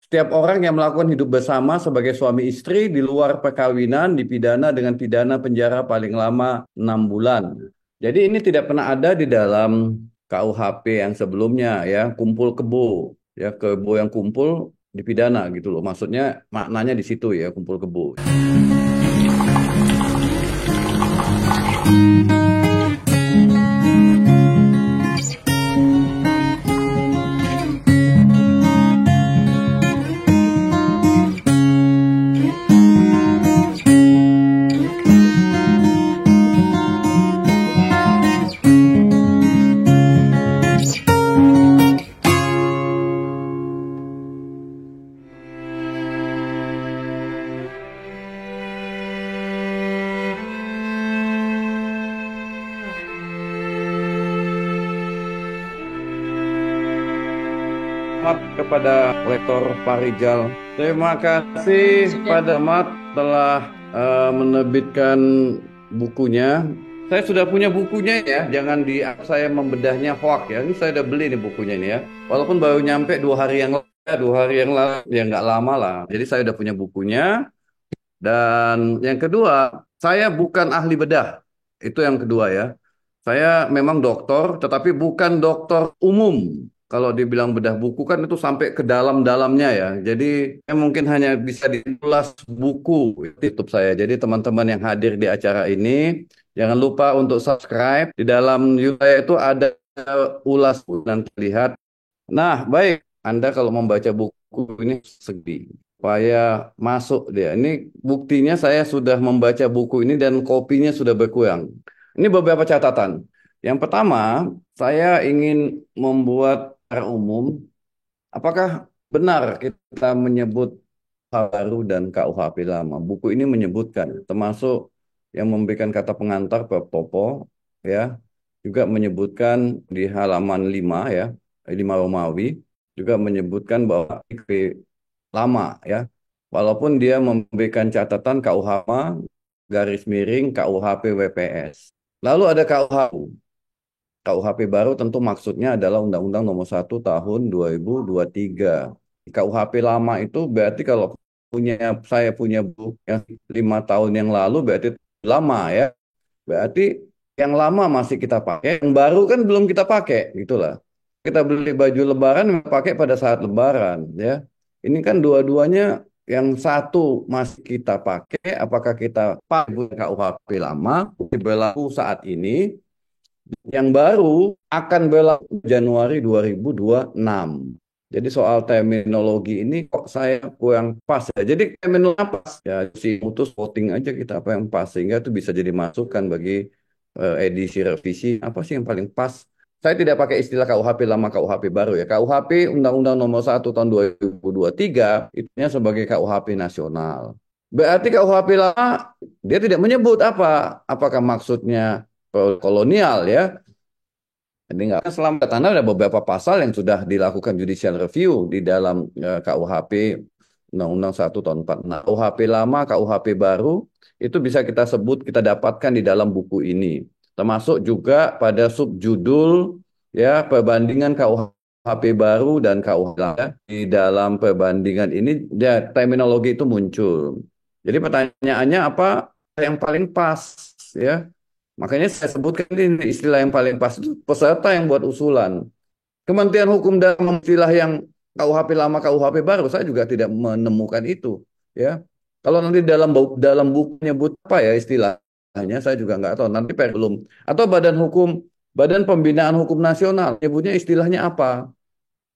Setiap orang yang melakukan hidup bersama sebagai suami istri di luar perkawinan dipidana dengan pidana penjara paling lama 6 bulan. Jadi ini tidak pernah ada di dalam KUHP yang sebelumnya ya, kumpul kebo ya, kebo yang kumpul dipidana gitu loh. Maksudnya maknanya di situ ya, kumpul kebo. Selamat kepada Lektor Parijal. Terima kasih pada Mat telah menerbitkan bukunya. Saya sudah punya bukunya ya, jangan saya membedahnya hoak ya. Ini saya udah beli nih bukunya ini ya. Walaupun baru nyampe 2 hari yang lalu, 2 hari yang lalu ya nggak lama lah. Jadi saya udah punya bukunya. Dan yang kedua, saya bukan ahli bedah. Itu yang kedua ya. Saya memang dokter, tetapi bukan dokter umum. Kalau dibilang bedah buku kan itu sampai ke dalam-dalamnya ya. Jadi saya mungkin hanya bisa diulas buku itu YouTube saya. Jadi teman-teman yang hadir di acara ini, jangan lupa untuk subscribe. Di dalam YouTube saya itu ada ulas nanti lihat. Nah, baik. Anda kalau membaca buku ini sedih supaya masuk dia. Ini buktinya saya sudah membaca buku ini dan kopinya sudah berkurang. Ini beberapa catatan. Yang pertama, saya ingin membuat secara umum, apakah benar kita menyebut hal baru dan KUHP lama? Buku ini menyebutkan, termasuk yang memberikan kata pengantar Prof. Topo, ya, juga menyebutkan di halaman 5 ya, 5 Romawi, juga menyebutkan bahwa lama ya. Walaupun dia memberikan catatan KUHP garis miring KUHP WPS. Lalu ada KUHP. KUHP baru tentu maksudnya adalah Undang-Undang Nomor 1 Tahun 2023. KUHP lama itu berarti kalau saya punya buku yang 5 tahun yang lalu berarti lama ya. Berarti yang lama masih kita pakai, yang baru kan belum kita pakai, gitulah. Kita beli baju Lebaran pakai pada saat Lebaran, ya. Ini kan dua-duanya yang satu masih kita pakai, apakah kita pakai KUHP lama berlaku saat ini, yang baru akan berlaku Januari 2026. Jadi soal terminologi ini kok saya kurang pas ya. Jadi terminologi pas ya si putus voting aja kita apa yang pas sehingga itu bisa jadi masukan bagi edisi revisi apa sih yang paling pas. Saya tidak pakai istilah KUHP lama KUHP baru ya. KUHP Undang-Undang Nomor 1 Tahun 2023 itu sebagai KUHP nasional. Berarti KUHP lama dia tidak menyebut apa. Apakah maksudnya kolonial ya? Jadi nggak selama karena ada beberapa pasal yang sudah dilakukan judicial review di dalam KUHP Undang-Undang 1 tahun 46. KUHP lama, KUHP baru itu bisa kita sebut kita dapatkan di dalam buku ini. Termasuk juga pada subjudul ya perbandingan KUHP baru dan KUHP lama. Di dalam perbandingan ini ya, terminologi itu muncul. Jadi pertanyaannya apa yang paling pas ya? Makanya saya sebutkan ini istilah yang paling pas itu peserta yang buat usulan. Kementerian Hukum dan istilah yang KUHP lama, KUHP baru, saya juga tidak menemukan itu. Ya, kalau nanti dalam buku nyebut apa ya istilahnya, saya juga nggak tahu. Nanti belum atau Badan Pembinaan Hukum Nasional nyebutnya istilahnya apa?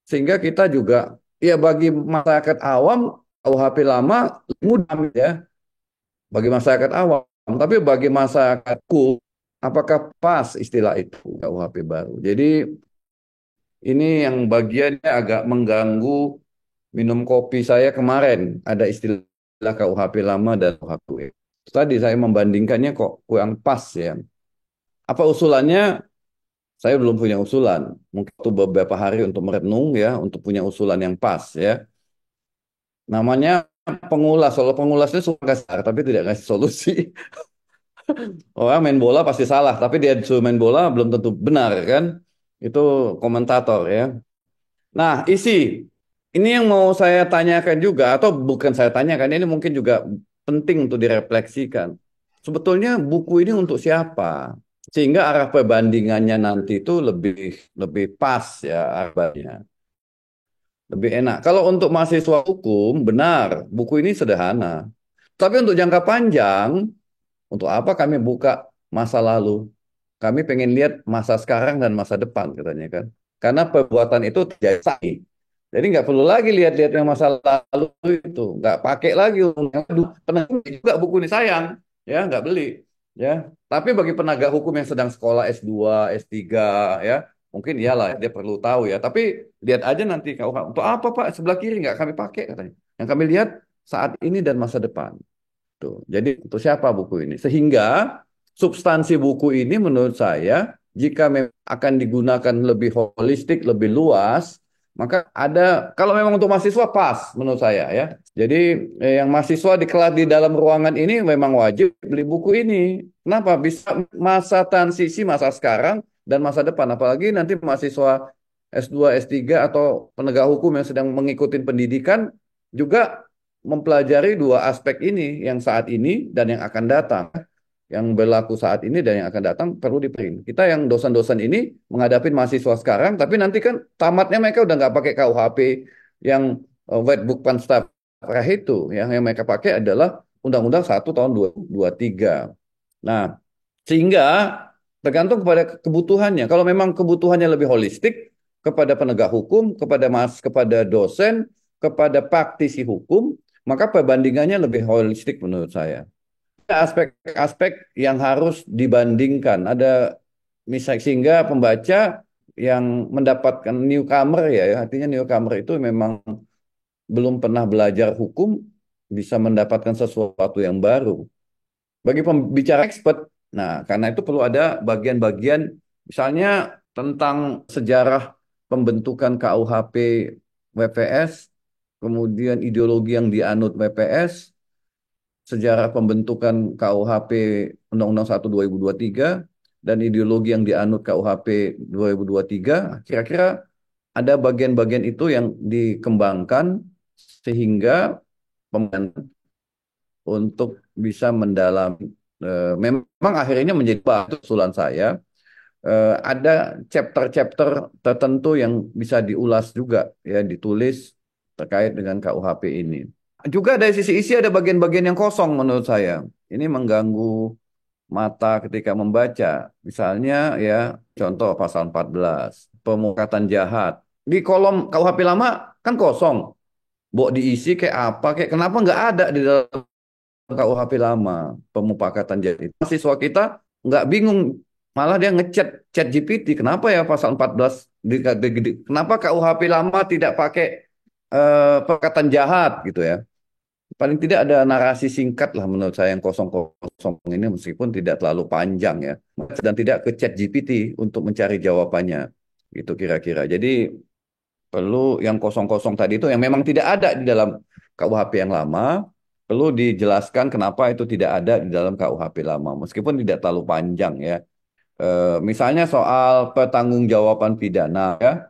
Sehingga kita juga ya bagi masyarakat awam KUHP lama mudah ya bagi masyarakat awam, tapi bagi masyarakatku apakah pas istilah itu KUHP baru? Jadi ini yang bagiannya agak mengganggu minum kopi saya kemarin. Ada istilah KUHP lama dan KUHP. Tadi saya membandingkannya kok kurang pas ya. Apa usulannya? Saya belum punya usulan. Mungkin itu beberapa hari untuk merenung ya, untuk punya usulan yang pas ya. Namanya pengulas. Kalau pengulasnya suka kasar, tapi tidak kasih solusi. Orang main bola pasti salah, tapi dia disuruh main bola belum tentu benar kan? Itu komentator ya. Nah, isi. Ini yang mau saya tanyakan juga, atau bukan saya tanyakan, ini mungkin juga penting untuk direfleksikan. Sebetulnya buku ini untuk siapa? Sehingga arah perbandingannya nanti itu lebih lebih pas ya arahnya, lebih enak. Kalau untuk mahasiswa hukum, benar, buku ini sederhana. Tapi untuk jangka panjang, untuk apa kami buka masa lalu? Kami pengen lihat masa sekarang dan masa depan, katanya kan. Karena perbuatan itu terjadi. Jadi nggak perlu lagi lihat-lihat yang masa lalu itu, nggak pakai lagi. Aduh, penegak juga buku ini sayang, ya nggak beli, ya. Tapi bagi penegak hukum yang sedang sekolah S2, S3, ya mungkin iyalah dia perlu tahu ya. Tapi lihat aja nanti kau untuk apa Pak sebelah kiri nggak kami pakai katanya. Yang kami lihat saat ini dan masa depan. Tuh. Jadi untuk siapa buku ini? Sehingga substansi buku ini menurut saya jika akan digunakan lebih holistik, lebih luas, maka ada kalau memang untuk mahasiswa pas menurut saya ya. Jadi yang mahasiswa di kelas di dalam ruangan ini memang wajib beli buku ini. Kenapa? Bisa masa transisi masa sekarang dan masa depan. Apalagi nanti mahasiswa S2, S3 atau penegak hukum yang sedang mengikuti pendidikan juga mempelajari dua aspek ini, yang saat ini dan yang akan datang. Yang berlaku saat ini dan yang akan datang perlu diprint. Kita yang dosen-dosen ini menghadapi mahasiswa sekarang, tapi nanti kan tamatnya mereka udah nggak pakai KUHP yang White Book Panstabrah itu. Yang mereka pakai adalah Undang-Undang 1 tahun 2023. Nah, sehingga tergantung kepada kebutuhannya. Kalau memang kebutuhannya lebih holistik kepada penegak hukum, kepada dosen, kepada praktisi hukum, maka perbandingannya lebih holistik menurut saya. Ada aspek-aspek yang harus dibandingkan. Ada misalnya sehingga pembaca yang mendapatkan newcomer ya, artinya newcomer itu memang belum pernah belajar hukum bisa mendapatkan sesuatu yang baru. Bagi pembicara expert, nah karena itu perlu ada bagian-bagian misalnya tentang sejarah pembentukan KUHP WPS, kemudian ideologi yang dianut WPS, sejarah pembentukan KUHP Undang-Undang 1 2023 dan ideologi yang dianut KUHP 2023, kira-kira ada bagian-bagian itu yang dikembangkan sehingga pemerintah untuk bisa mendalami. Memang akhirnya menjadi batu usulan saya. Ada chapter-chapter tertentu yang bisa diulas juga, ya ditulis terkait dengan KUHP ini. Juga dari sisi isi ada bagian-bagian yang kosong menurut saya. Ini mengganggu mata ketika membaca. Misalnya ya contoh pasal 14, pemufakatan jahat. Di kolom KUHP lama kan kosong. Mau diisi kayak apa, kayak kenapa nggak ada di dalam KUHP lama pemufakatan jahat itu. Mahasiswa kita nggak bingung, malah dia ngechat chat GPT. Kenapa ya pasal 14 kenapa KUHP lama tidak pakai perkataan jahat gitu ya. Paling tidak ada narasi singkat lah menurut saya yang kosong-kosong ini meskipun tidak terlalu panjang ya. Dan tidak ke chat GPT untuk mencari jawabannya. Gitu kira-kira. Jadi perlu yang kosong-kosong tadi itu yang memang tidak ada di dalam KUHP yang lama, perlu dijelaskan kenapa itu tidak ada di dalam KUHP lama. Meskipun tidak terlalu panjang ya. Misalnya soal pertanggungjawaban pidana ya.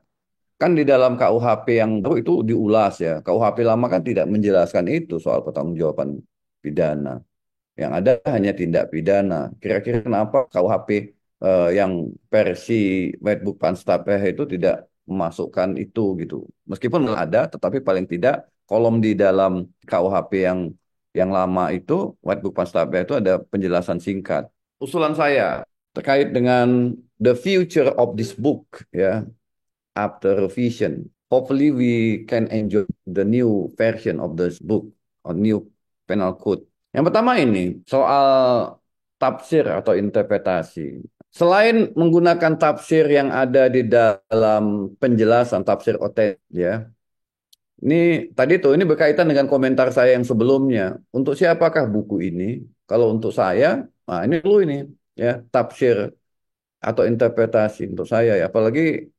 Kan di dalam KUHP yang baru itu diulas ya. KUHP lama kan tidak menjelaskan itu soal pertanggungjawaban pidana. Yang ada hanya tindak pidana. Kira-kira kenapa KUHP yang versi White Book Panstabrah itu tidak memasukkan itu gitu. Meskipun ada, tetapi paling tidak kolom di dalam KUHP yang lama itu White Book Panstabrah itu ada penjelasan singkat. Usulan saya terkait dengan the future of this book ya after revision. Hopefully we can enjoy the new version of this book or new penal code. Yang pertama ini soal tafsir atau interpretasi. Selain menggunakan tafsir yang ada di dalam penjelasan tafsir otentik ya. Ini tadi tuh ini berkaitan dengan komentar saya yang sebelumnya. Untuk siapakah buku ini? Kalau untuk saya, nah ini dulu ini ya tafsir atau interpretasi untuk saya ya. Apalagi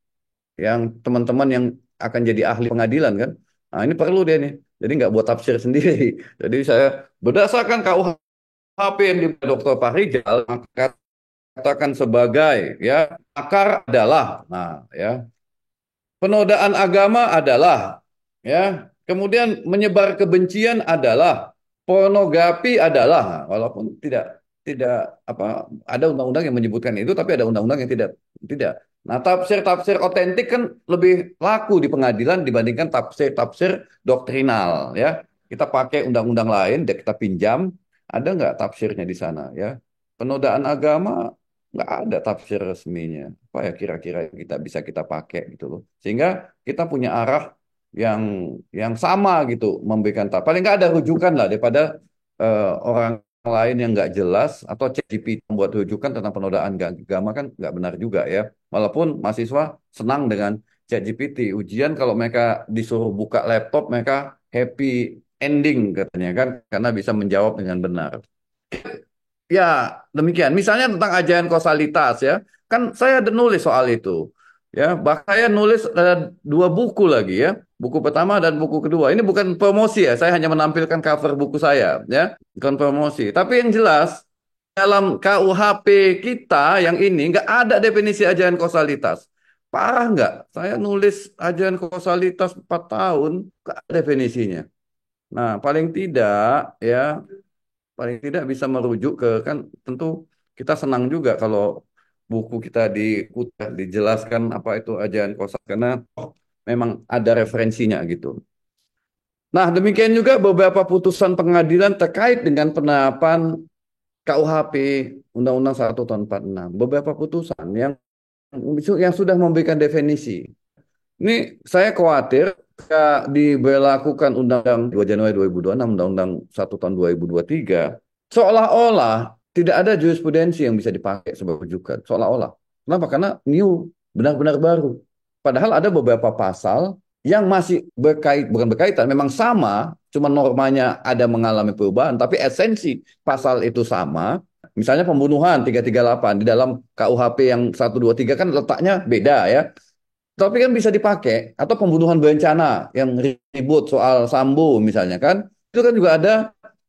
yang teman-teman yang akan jadi ahli pengadilan kan. Nah ini perlu dia nih. Jadi nggak buat tafsir sendiri. Jadi saya berdasarkan KUHP yang di Dr. Fahrijal katakan sebagai ya makar adalah, nah ya penodaan agama adalah Ya. Kemudian menyebar kebencian adalah, pornografi adalah, walaupun tidak tidak apa, ada undang-undang yang menyebutkan itu, tapi ada undang-undang yang tidak. Nah, tafsir-tafsir otentik kan lebih laku di pengadilan dibandingkan tafsir-tafsir doktrinal, ya. Kita pakai undang-undang lain, dan kita pinjam, ada nggak tafsirnya di sana, ya? Penodaan agama nggak ada tafsir resminya. Apa ya kira-kira yang kita pakai gitu loh. Sehingga kita punya arah yang sama gitu memberikan paling nggak ada rujukan lah daripada orang lain yang nggak jelas atau ChatGPT membuat rujukan tentang penodaan agama kan nggak benar juga ya. Walaupun mahasiswa senang dengan ChatGPT, ujian kalau mereka disuruh buka laptop mereka happy ending katanya kan karena bisa menjawab dengan benar. Ya, demikian. Misalnya tentang ajaran kausalitas ya. Kan saya ada nulis soal itu. Ya, bahkan saya nulis ada dua buku lagi ya. Buku pertama dan buku kedua. Ini bukan promosi ya. Saya hanya menampilkan cover buku saya ya, bukan promosi. Tapi yang jelas dalam KUHP kita yang ini nggak ada definisi ajaran kausalitas. Parah nggak? Saya nulis ajaran kausalitas 4 tahun, nggak ada definisinya. Nah, paling tidak bisa merujuk ke, kan tentu kita senang juga kalau buku kita dijelaskan apa itu ajaran kosak karena memang ada referensinya gitu. Nah, demikian juga beberapa putusan pengadilan terkait dengan penerapan KUHP Undang-Undang 1 tahun 46. Beberapa putusan yang sudah memberikan definisi. Ini saya khawatir ketika diberlakukan Undang-Undang 2 Januari 2026, Undang-Undang 1 tahun 2023, seolah-olah tidak ada jurisprudensi yang bisa dipakai sebagai rujukan. Seolah-olah. Kenapa? Karena new, benar-benar baru. Padahal ada beberapa pasal yang masih bukan berkaitan, memang sama, cuma normanya ada mengalami perubahan, tapi esensi pasal itu sama. Misalnya pembunuhan 338 di dalam KUHP yang 123 kan letaknya beda ya. Tapi kan bisa dipakai, atau pembunuhan berencana yang ribut soal Sambo misalnya kan, itu kan juga ada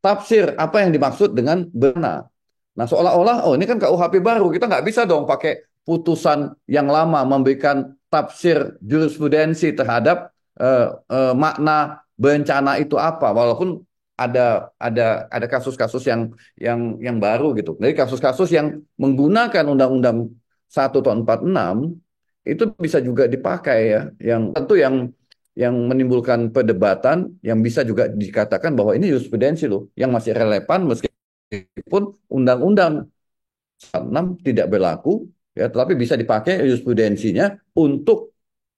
tafsir apa yang dimaksud dengan berencana. Nah seolah-olah, oh ini kan KUHP baru, kita nggak bisa dong pakai putusan yang lama memberikan tafsir jurisprudensi terhadap makna berencana itu apa, walaupun ada kasus-kasus yang baru gitu. Jadi kasus-kasus yang menggunakan Undang-Undang 1 tahun 46 itu bisa juga dipakai ya, yang tentu yang menimbulkan perdebatan, yang bisa juga dikatakan bahwa ini jurisprudensi loh, yang masih relevan meskipun Undang-Undang 6 tidak berlaku, ya, tetapi bisa dipakai jurisprudensinya untuk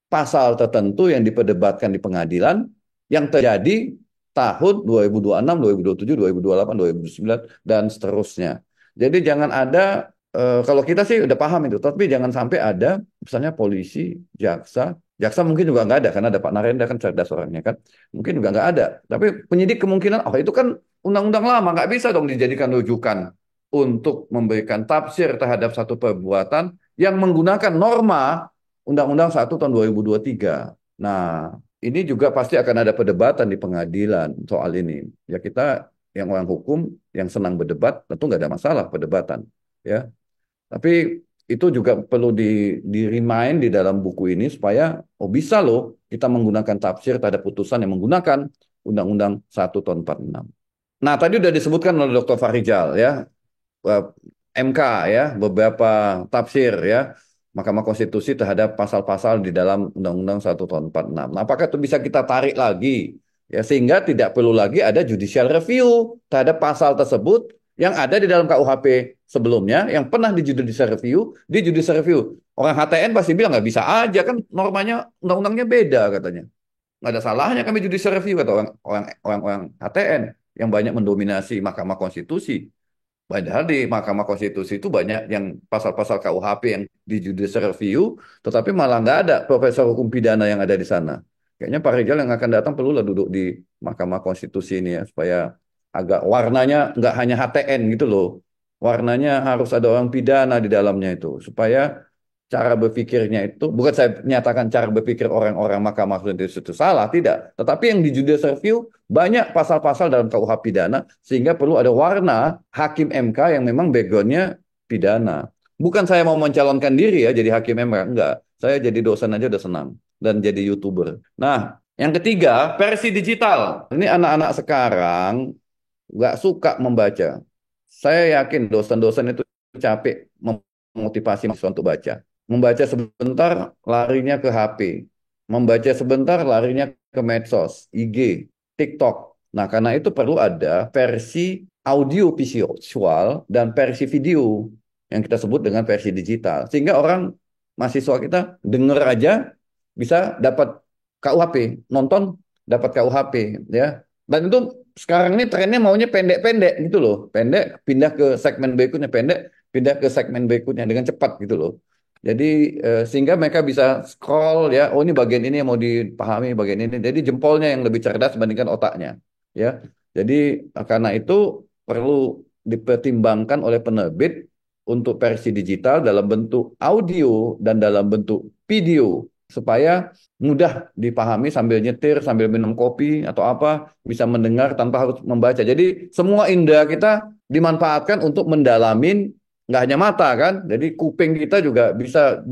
pasal tertentu yang diperdebatkan di pengadilan yang terjadi tahun 2026, 2027, 2028, 2029 dan seterusnya. Jadi jangan ada kalau kita sih udah paham itu, tapi jangan sampai ada misalnya polisi, jaksa mungkin juga nggak ada karena ada Pak Narenda kan cerdas orangnya kan, mungkin juga nggak ada. Tapi penyidik kemungkinan, oh itu kan undang-undang lama, nggak bisa dong dijadikan rujukan untuk memberikan tafsir terhadap satu perbuatan yang menggunakan norma Undang-Undang 1 tahun 2023. Nah, ini juga pasti akan ada perdebatan di pengadilan soal ini. Ya kita yang orang hukum yang senang berdebat tentu nggak ada masalah perdebatan, ya. Tapi itu juga perlu di remind di dalam buku ini supaya oh bisa loh kita menggunakan tafsir terhadap putusan yang menggunakan Undang-Undang 1 tahun 46. Nah, tadi udah disebutkan oleh Dr. Farijal ya, eh, MK ya, beberapa tafsir ya, Mahkamah Konstitusi terhadap pasal-pasal di dalam Undang-Undang 1 tahun 46. Nah, apakah itu bisa kita tarik lagi ya sehingga tidak perlu lagi ada judicial review terhadap pasal tersebut yang ada di dalam KUHP sebelumnya yang pernah di judicial review orang HTN pasti bilang nggak bisa aja kan normanya undang-undangnya beda katanya, nggak ada salahnya kami judicial review kata orang HTN yang banyak mendominasi Mahkamah Konstitusi. Padahal di Mahkamah Konstitusi itu banyak yang pasal-pasal KUHP yang di judicial review, tetapi malah nggak ada profesor hukum pidana yang ada di sana. Kayaknya Pak Rizal yang akan datang perlulah duduk di Mahkamah Konstitusi ini ya, supaya agak warnanya nggak hanya HTN gitu loh. Warnanya harus ada orang pidana di dalamnya itu, supaya cara berpikirnya itu, bukan saya nyatakan cara berpikir orang-orang Mahkamah Konstitusi itu salah, tidak. Tetapi yang di judicial review banyak pasal-pasal dalam KUH pidana, sehingga perlu ada warna hakim MK yang memang backgroundnya pidana. Bukan saya mau mencalonkan diri ya jadi hakim MK, enggak. Saya jadi dosen aja udah senang dan jadi YouTuber. Nah, Yang ketiga, versi digital. Ini anak-anak sekarang nggak suka membaca. Saya yakin dosen-dosen itu capek memotivasi mahasiswa untuk baca. Membaca sebentar, larinya ke HP. Membaca sebentar, larinya ke medsos, IG, TikTok. Nah, karena itu perlu ada versi audio visual dan versi video yang kita sebut dengan versi digital. Sehingga orang, mahasiswa kita, denger aja bisa dapat KUHP, nonton dapat KUHP, ya. Dan itu sekarang ini trennya maunya pendek-pendek gitu loh. Pendek, pindah ke segmen berikutnya, pendek, pindah ke segmen berikutnya dengan cepat gitu loh. Jadi sehingga mereka bisa scroll ya, oh ini bagian ini yang mau dipahami, bagian ini. Jadi jempolnya yang lebih cerdas dibandingkan otaknya, ya. Jadi karena itu perlu dipertimbangkan oleh penerbit untuk versi digital dalam bentuk audio dan dalam bentuk video supaya mudah dipahami sambil nyetir, sambil minum kopi atau apa, bisa mendengar tanpa harus membaca. Jadi semua indera kita dimanfaatkan untuk mendalamin, nggak hanya mata kan, jadi kuping kita juga bisa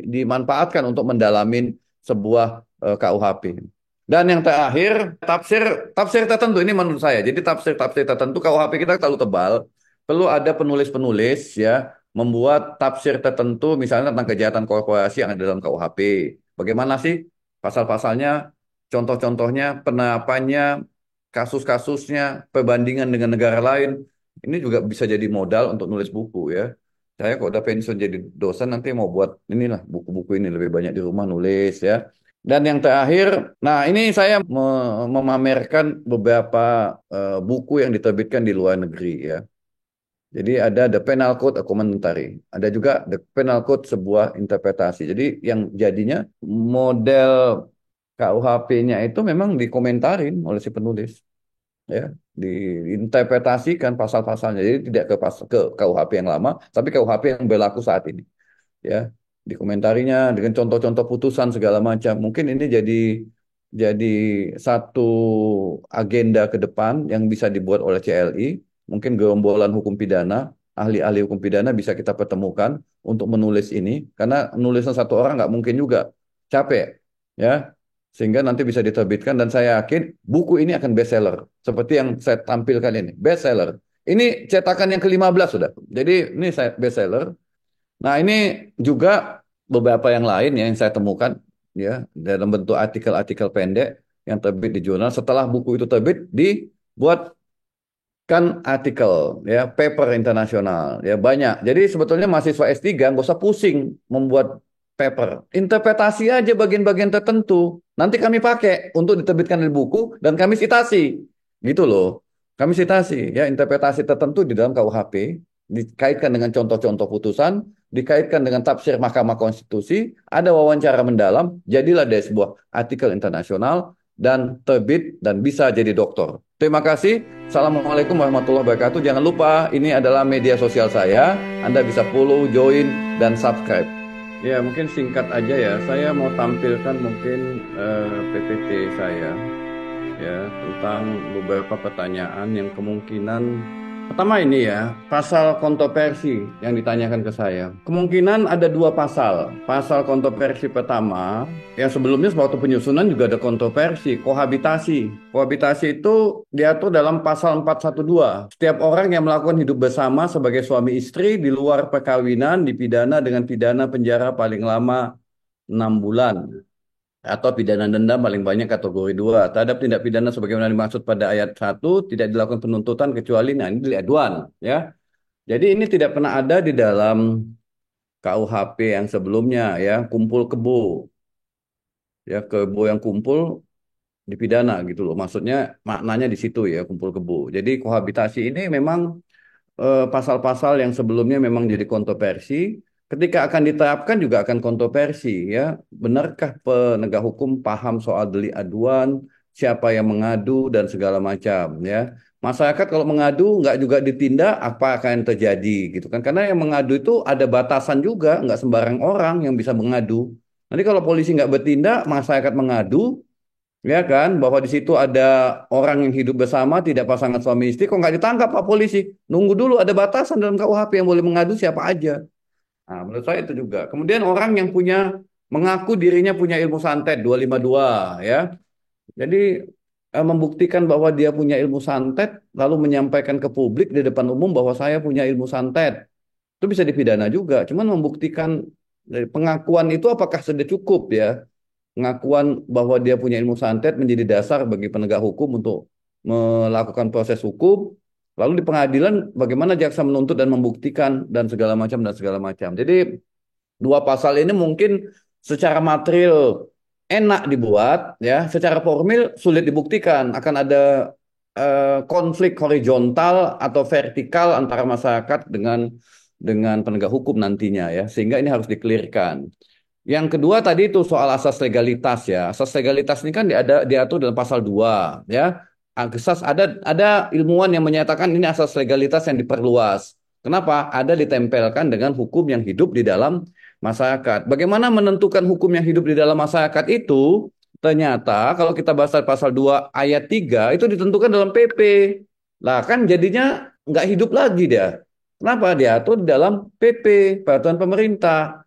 dimanfaatkan untuk mendalamin sebuah KUHP. Dan yang terakhir, tafsir tafsir tertentu ini menurut saya. Jadi tafsir-tafsir tertentu KUHP kita terlalu tebal, perlu ada penulis-penulis ya membuat tafsir tertentu misalnya tentang kejahatan korporasi yang ada dalam KUHP. Bagaimana sih pasal-pasalnya, contoh-contohnya, penerapannya, kasus-kasusnya, perbandingan dengan negara lain. Ini juga bisa jadi modal untuk nulis buku ya. Saya kalau udah pensiun jadi dosen nanti mau buat inilah buku-buku ini lebih banyak di rumah nulis ya. Dan yang terakhir, nah ini saya memamerkan beberapa buku yang diterbitkan di luar negeri ya. Jadi ada the penal code a commentary, ada juga the penal code sebuah interpretasi. Jadi yang jadinya model KUHP-nya itu memang dikomentarin oleh si penulis, ya, diinterpretasikan pasal-pasalnya. Jadi tidak ke KUHP yang lama, tapi KUHP yang berlaku saat ini, ya. Dikomentarinya dengan contoh-contoh putusan segala macam. Mungkin ini jadi satu agenda ke depan yang bisa dibuat oleh CLI. Mungkin gerombolan hukum pidana, ahli-ahli hukum pidana bisa kita pertemukan untuk menulis ini. Karena nulisnya satu orang nggak mungkin juga, capek, ya. Sehingga nanti bisa diterbitkan dan saya yakin buku ini akan bestseller. Seperti yang saya tampilkan ini, bestseller. Ini cetakan yang ke-15 sudah. Jadi ini saya bestseller. Nah, ini juga beberapa yang lain ya yang saya temukan ya dalam bentuk artikel-artikel pendek yang terbit di jurnal. Setelah buku itu terbit, dibuatkan artikel ya, paper internasional ya banyak. Jadi sebetulnya mahasiswa S3 nggak usah pusing membuat paper. Interpretasi aja bagian-bagian tertentu. Nanti kami pakai untuk diterbitkan di buku dan kami citasi. Gitu loh. Kami citasi ya interpretasi tertentu di dalam KUHP dikaitkan dengan contoh-contoh putusan, dikaitkan dengan tafsir Mahkamah Konstitusi, ada wawancara mendalam, jadilah dari sebuah artikel internasional dan terbit dan bisa jadi doktor. Terima kasih. Assalamualaikum warahmatullahi wabarakatuh. Jangan lupa ini adalah media sosial saya. Anda bisa follow, join, dan subscribe. Ya, mungkin singkat aja ya. Saya mau tampilkan mungkin PPT saya ya tentang beberapa pertanyaan yang kemungkinan pertama ini ya, pasal kontroversi yang ditanyakan ke saya. Kemungkinan ada dua pasal. Pasal kontroversi pertama, yang sebelumnya waktu penyusunan juga ada kontroversi, kohabitasi. Kohabitasi itu diatur dalam pasal 412. Setiap orang yang melakukan hidup bersama sebagai suami istri di luar perkawinan dipidana dengan pidana penjara paling lama 6 bulan. Atau pidana denda paling banyak kategori 2. Terhadap tindak pidana sebagaimana dimaksud pada ayat 1 tidak dilakukan penuntutan kecuali nah ini di aduan ya. Jadi ini tidak pernah ada di dalam KUHP yang sebelumnya ya, kumpul kebo. Ya, kebo yang kumpul dipidana gitu loh. Maksudnya maknanya di situ ya, kumpul kebo. Jadi kohabitasi ini memang pasal-pasal yang sebelumnya memang jadi kontroversi, ketika akan diterapkan juga akan kontroversi ya. Benarkah penegak hukum paham soal delik aduan, siapa yang mengadu dan segala macam ya. Masyarakat kalau mengadu nggak juga ditindak, apa akan terjadi gitu kan? Karena yang mengadu itu ada batasan juga, nggak sembarang orang yang bisa mengadu. Nanti kalau polisi nggak bertindak, masyarakat mengadu, ya kan, bahwa di situ ada orang yang hidup bersama, tidak pasangan suami istri, kok nggak ditangkap Pak polisi? Nunggu dulu, ada batasan dalam KUHP yang boleh mengadu siapa aja. Nah, menurut saya itu juga. Kemudian orang yang mengaku dirinya punya ilmu santet 252, ya. Jadi membuktikan bahwa dia punya ilmu santet, lalu menyampaikan ke publik di depan umum bahwa saya punya ilmu santet, itu bisa dipidana juga. Cuman membuktikan dari pengakuan itu apakah sudah cukup ya? Pengakuan bahwa dia punya ilmu santet menjadi dasar bagi penegak hukum untuk melakukan proses hukum. Lalu di pengadilan bagaimana jaksa menuntut dan membuktikan dan segala macam dan segala macam. Jadi dua pasal ini mungkin secara material enak dibuat ya, secara formil sulit dibuktikan. Akan ada konflik horizontal atau vertikal antara masyarakat dengan penegak hukum nantinya ya, sehingga ini harus dikelirkan. Yang kedua tadi itu soal asas legalitas ya. Asas legalitas ini kan diatur dalam pasal 2 ya. Asas ada ilmuwan yang menyatakan ini asas legalitas yang diperluas. Kenapa? Ada ditempelkan dengan hukum yang hidup di dalam masyarakat. Bagaimana menentukan hukum yang hidup di dalam masyarakat itu? Ternyata kalau kita bahas pasal 2 ayat 3 itu ditentukan dalam PP. Lah kan jadinya nggak hidup lagi dia. Kenapa? Diatur di dalam PP, Peraturan Pemerintah.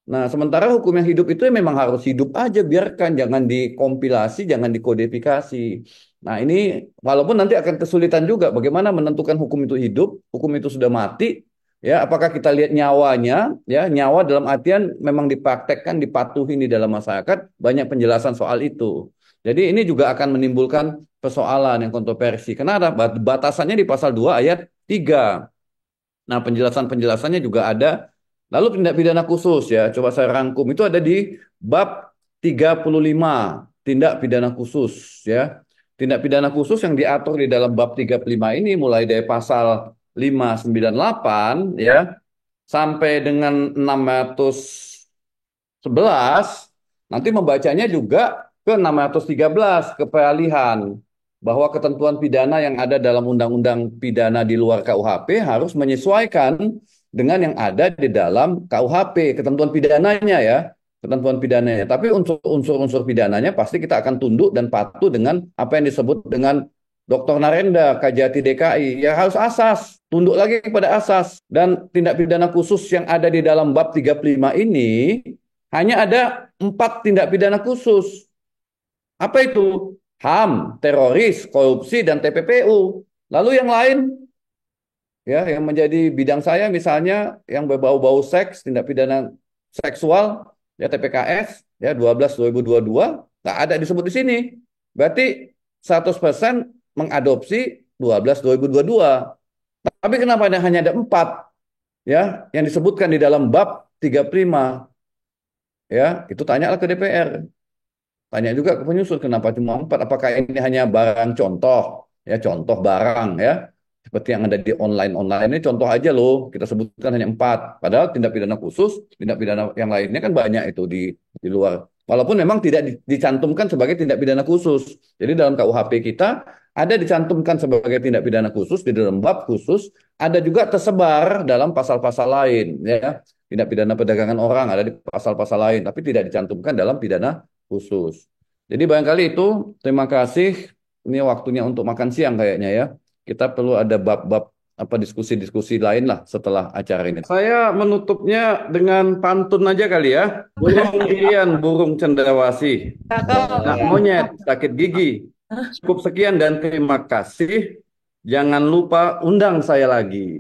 Nah, sementara hukum yang hidup itu ya memang harus hidup aja, biarkan, jangan dikompilasi, jangan dikodifikasi. Nah, ini walaupun nanti akan kesulitan juga bagaimana menentukan hukum itu hidup, hukum itu sudah mati, ya, apakah kita lihat nyawanya, ya, nyawa dalam artian memang dipraktekkan, dipatuhi di dalam masyarakat, banyak penjelasan soal itu. Jadi ini juga akan menimbulkan persoalan yang kontroversi. Karena ada batasannya di pasal 2 ayat 3. Nah, penjelasan-penjelasannya juga ada. Lalu tindak pidana khusus ya, coba saya rangkum. Itu ada di bab 35, tindak pidana khusus ya. Tindak pidana khusus yang diatur di dalam bab 35 ini mulai dari pasal 598 ya sampai dengan 611, nanti membacanya juga ke 613, ke peralihan bahwa ketentuan pidana yang ada dalam undang-undang pidana di luar KUHP harus menyesuaikan dengan yang ada di dalam KUHP, ketentuan pidananya ya, ketentuan pidananya. Tapi unsur-unsur pidananya pasti kita akan tunduk dan patuh dengan apa yang disebut dengan Dr. Narenda, Kajati DKI. Ya harus asas, tunduk lagi kepada asas. Dan tindak pidana khusus yang ada di dalam bab 35 ini, hanya ada 4 tindak pidana khusus. Apa itu? HAM, teroris, korupsi, dan TPPU. Lalu yang lain, ya, yang menjadi bidang saya misalnya yang berbau-bau seks, tindak pidana seksual, ya TPKS, ya 12/2022, nggak ada disebut di sini. Berarti 100% mengadopsi 12/2022. Tapi kenapa hanya ada 4, ya, yang disebutkan di dalam bab 35, ya, itu tanyalah ke DPR. Tanya juga ke penyusun kenapa cuma 4? Apakah ini hanya barang contoh, ya contoh barang ya, seperti yang ada di online ini contoh aja loh. Kita sebutkan hanya 4. Padahal tindak pidana khusus, tindak pidana yang lainnya kan banyak itu di luar. Walaupun memang tidak dicantumkan sebagai tindak pidana khusus. Jadi dalam KUHP kita ada dicantumkan sebagai tindak pidana khusus di dalam bab khusus, ada juga tersebar dalam pasal-pasal lain ya. Tindak pidana perdagangan orang ada di pasal-pasal lain, tapi tidak dicantumkan dalam pidana khusus. Jadi barangkali itu, terima kasih. Ini waktunya untuk makan siang kayaknya ya. Kita perlu ada bab-bab apa diskusi-diskusi lain lah setelah acara ini. Saya menutupnya dengan pantun aja kali ya. Burung irian, burung cendrawasih, anak monyet, sakit gigi. Cukup sekian dan terima kasih. Jangan lupa undang saya lagi.